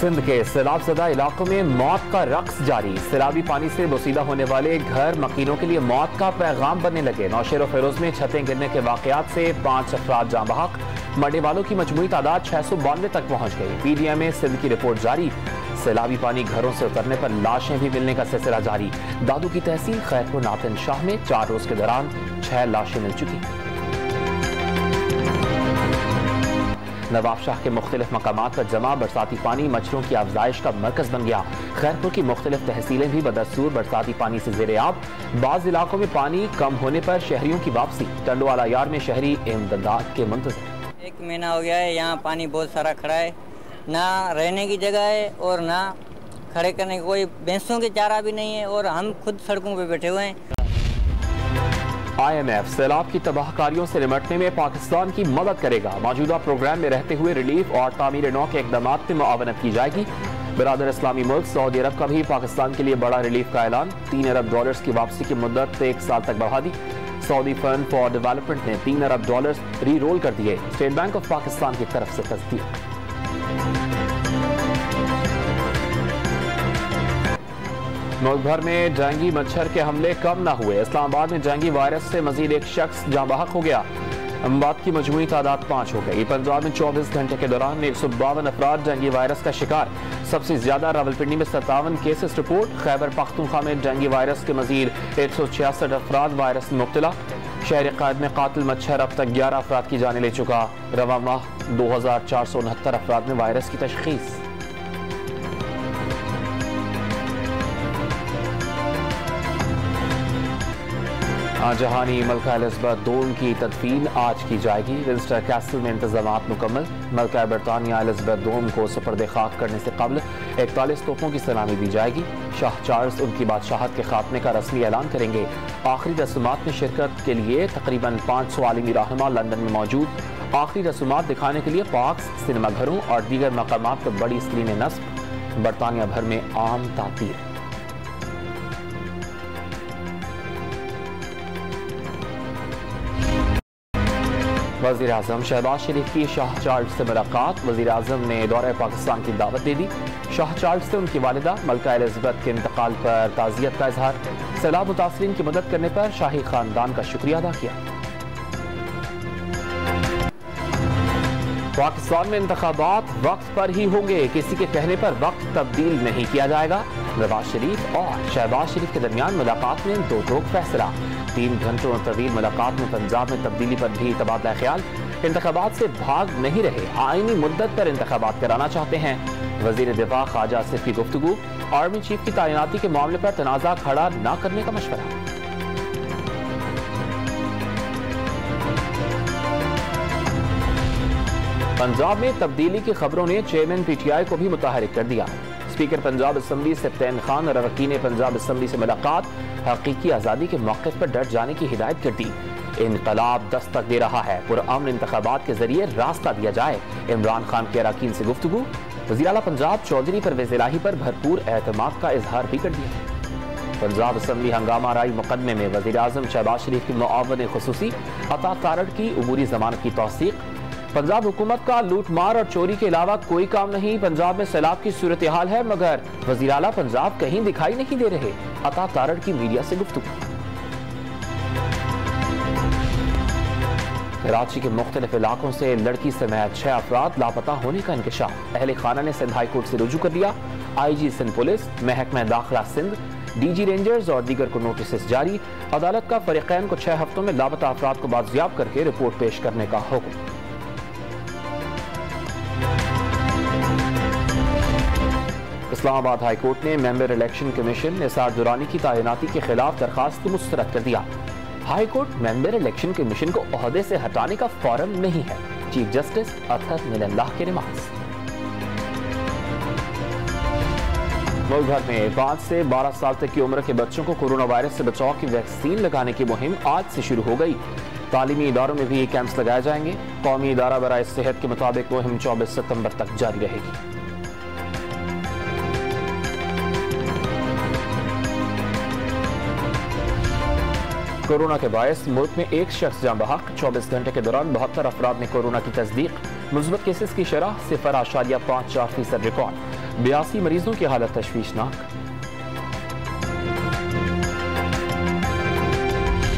सिंध के सैलाब ज़दा इलाकों में मौत का रक्स जारी। सैलाबी पानी से बोसीदा होने वाले घर मकीनों के लिए मौत का पैगाम बनने लगे। नौशेर फिरोज में छतें गिरने के वाकयात से 5 अफराद जाँ बहक, मरने वालों की मजमूई तादाद 692 तक पहुँच गई। PDM में सिंध की रिपोर्ट जारी। सैलाबी पानी घरों से उतरने पर लाशें भी मिलने का सिलसिला जारी। दादू की तहसील खैरपुर नातिन शाह में 4 रोज के दौरान 6 लाशें मिल चुकी। नवाब शाह के मुख्तलिफ मकामात पर जमा बरसाती पानी मच्छरों की अफजाइश का मरकज बन गया। खैरपुर की मुख्तलिफ तहसीलें भी बदस्तूर बरसाती पानी से ज़ेरे आब। बाज़ इलाकों में पानी कम होने पर शहरियों की वापसी। टंडोवाला यार में शहरी इमदाद के मुंतज़िर। 1 महीना हो गया है, यहाँ पानी बहुत सारा खड़ा है, ना रहने की जगह है और ना खड़े करने की कोई भैंसों के चारा भी नहीं है और हम खुद सड़कों पर बैठे हुए हैं। IMF सैलाब की तबाहकारियों से निपटने में पाकिस्तान की मदद करेगा। मौजूदा प्रोग्राम में रहते हुए रिलीफ और तामीर नौ के इक़दामात में मुआवनत की जाएगी। बिरादर इस्लामी मुल्क सऊदी अरब का भी पाकिस्तान के लिए बड़ा रिलीफ का ऐलान। $3 अरब की वापसी की मुद्दत 1 साल तक बढ़ा दी। सऊदी फंड फॉर डेवलपमेंट ने $3 अरब री रोल कर दिए। स्टेट बैंक ऑफ पाकिस्तान की तरफ से तस्दीक। मुल्क भर में डेंगू मच्छर के हमले कम न हुए। इस्लामाबाद में डेंगू वायरस से मजीद 1 शख्स जाँ बहक हो गया। अमवात की मजमूई तादाद 5 हो गई। पंजाब में 24 घंटे के दौरान 152 अफराद डेंगू वायरस का शिकार। सबसे ज्यादा रावलपिंडी में 57 केसेस रिपोर्ट। खैबर पख्तूनख्वा में डेंगू वायरस के मजीद 166 अफराद वायरस में मुब्तला। शहर कायद में कातिल मच्छर अब तक 11 अफराद की जाने ले चुका। रवा माह 2469 अफराद में वायरस की तशखीस। जहानी मलका एलिज़ाबेथ II की तदफीन आज की जाएगी। विंस्टर कैसल में इंतजामात मुकम्मल। मलका बरतानिया एलिज़ाबेथ II को सुपर्द खाक करने से कबल 41 तोपों की सलामी दी जाएगी। शाह चार्ल्स उनकी बादशाहत के खात्मे का रस्मी ऐलान करेंगे। आखिरी रस्मात में शिरकत के लिए तकरीबन 500 आलमी रहनुमा लंदन में मौजूद। आखिरी रस्मात दिखाने के लिए पार्क्स, सिनेमाघरों और दीगर मकामात पर बड़ी स्क्रीनें नस्ब। बरतानिया भर में आम तातीर। वज़ीर आज़म शहबाज शरीफ की शाह चार्ल्स से मुलाकात। वज़ीर आज़म ने दौरे पाकिस्तान की दावत दे दी। शाह चार्ल्स से उनकी वालिदा मलका एलिज़ाबेथ के इंतकाल पर ताज़ियत का इजहार। सैलाब मुतासरीन की मदद करने पर शाही खानदान का शुक्रिया अदा किया। पाकिस्तान में इंतखाबात वक्त पर ही होंगे, किसी के कहने पर वक्त तब्दील नहीं किया जाएगा। नवाज शरीफ और शहबाज शरीफ के दरमियान मुलाकात में 2 टोक फैसला। 3 घंटों तवील मुलाकात में पंजाब में तब्दीली पर भी तबादला ख्याल। इंतखाबात से भाग नहीं रहे, आईनी मुद्दत पर इंतखाबात कराना चाहते हैं। वजीर दिफा ख्वाजा आसिफ की गुफ्तगू। आर्मी चीफ की तैनाती के मामले पर तनाज़ा खड़ा न करने का मशवरा। पंजाब में तब्दीली की खबरों ने चेयरमैन PTI को भी मुतहरिक कर दिया। स्पीकर पंजाब असम्बली सप्तान खान और अरकान पंजाब असम्बली से मुलाकात। हकीकी आज़ादी के मौक़िफ़ पर डट जाने की हिदायत कर दी। इनकलाब दस्तक दे रहा है, पुरअमन इंतखाबात के जरिए रास्ता दिया जाए। इमरान खान के अरकान से गुफ्तगू। वज़ीर आला पंजाब चौधरी परवेज़ इलाही पर भरपूर एतमाद का इजहार भी कर दिया। पंजाब असम्बली हंगामा राई मुकदमे में वज़ीर आज़म शहबाज शरीफ की मुआवन खुसूसी अता तारड़ की अबूरी जमानत की तौसीक। पंजाब हुकूमत का लूटमार और चोरी के अलावा कोई काम नहीं। पंजाब में सैलाब की सूरत हाल है मगर वज़ीर आला पंजाब कहीं दिखाई नहीं दे रहे। अता तारड़ की मीडिया से गुफ्तगू। कराची के मुख्तलिफ इलाकों से लड़की समेत 6 अफराद लापता होने का इंकशाफ। अहले खाना ने सिंध हाई कोर्ट से रुजू कर दिया। IG सिंध पुलिस, महकमा दाखिला सिंध, DG रेंजर्स और दीगर को नोटिस जारी। अदालत का फरीकैन को 6 हफ्तों में लापता अफराद को बाजियाब करके रिपोर्ट पेश करने का हुक्म। इस्लामाबाद हाई कोर्ट ने member election commission Nisar Durrani की तैनाती के खिलाफ दरखास्त मुस्तरद कर दिया। High court member election commission को ओहदे से हटाने का फॉरम नहीं है। चीफ जस्टिस अतहर मिनल्लाह के रिमार्क्स। मुल्क भर में 5 से 12 साल तक की उम्र के बच्चों को कोरोना वायरस से बचाव की वैक्सीन लगाने की मुहिम आज से शुरू हो गई। तालीमी इदारों में भी कैंप्स लगाए जाएंगे। कौमी इदारा बराए सेहत के मुताबिक मुहिम 24 सितंबर तक जारी रहेगी। कोरोना के बायस मुल्क में 1 शख्स जाँ बहक। 24 घंटे के दौरान 72 अफराद ने कोरोना की तस्दीक। मुस्बत केसेस की शरह 0.54% रिकॉर्ड। 82 मरीजों की हालत तशवीशनाक।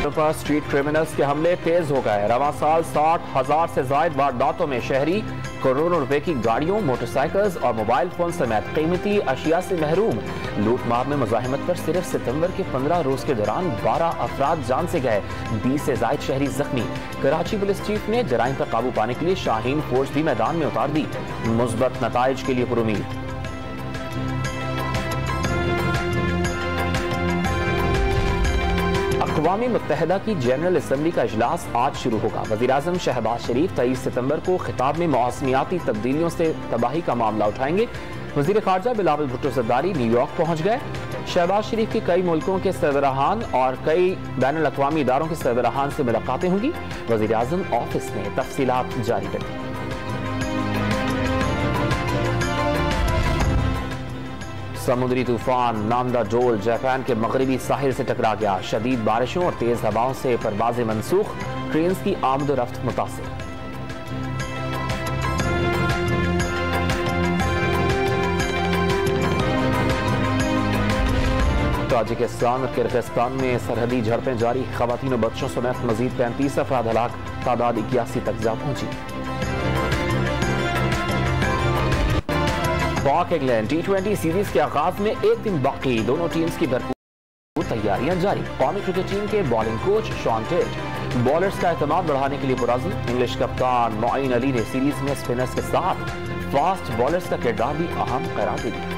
पर स्ट्रीट क्रिमिनल्स के हमले तेज हो गए। रवां साल 60,000 से ज्यादा वारदातों में शहरी करोड़ों रुपए की गाड़ियों, मोटरसाइकिल्स और मोबाइल फोन समेत कीमती अशिया से महरूम। लूट मार में मुजाहिमत पर सिर्फ सितंबर के 15 रोज के दौरान 12 अफराद जान से गए, 20 से ज्यादा शहरी जख्मी। कराची पुलिस चीफ ने जराइम पर काबू पाने के लिए शाहीन फोर्स भी मैदान में उतार दी। मुस्बत नताइज के लिए पुरुमीद। अक़वामी मुत्तहिदा की जनरल असम्बली का इजलास आज शुरू होगा। वज़ीर-ए-आज़म शहबाज शरीफ 23 सितंबर को खिताब में मौसमियाती तब्दीलियों से तबाही का मामला उठाएंगे। वज़ीर ख़ारजा बिलावल भुट्टो ज़रदारी न्यूयॉर्क पहुंच गए। शहबाज शरीफ की कई मुल्कों के सरबराहान और कई बैनुल अक़वामी इदारों के सरबराहान से मुलाकातें होंगी। वज़ीर-ए-आज़म ऑफिस ने तफसीलात जारी कर दी। समुद्री तूफान नामदा डोल जापान के मगरबी साहिल से टकरा गया। शदीद बारिशों और तेज हवाओं से परवाजें मनसूख, ट्रेन की आमदोरफ्त मुतासिर। ताजिकिस्तान और किर्गिस्तान में सरहदी झड़पें जारी। खवातीन और बच्चों समेत मजीद 35 अफराद हलाक, तादाद 81 तक जा पहुंची। पाक इंग्लैंड T20 सीरीज के आगाज में एक दिन बाकी, दोनों टीम्स की भरपूर तैयारियां जारी। कौमी क्रिकेट टीम के bowling coach Shaun Tait bowlers का एतमाद बढ़ाने के लिए पुरज़्म। इंग्लिश कप्तान मोइन अली ने सीरीज में स्पिनर्स के साथ फास्ट बॉलर्स का किरदार भी अहम करार दे दिया।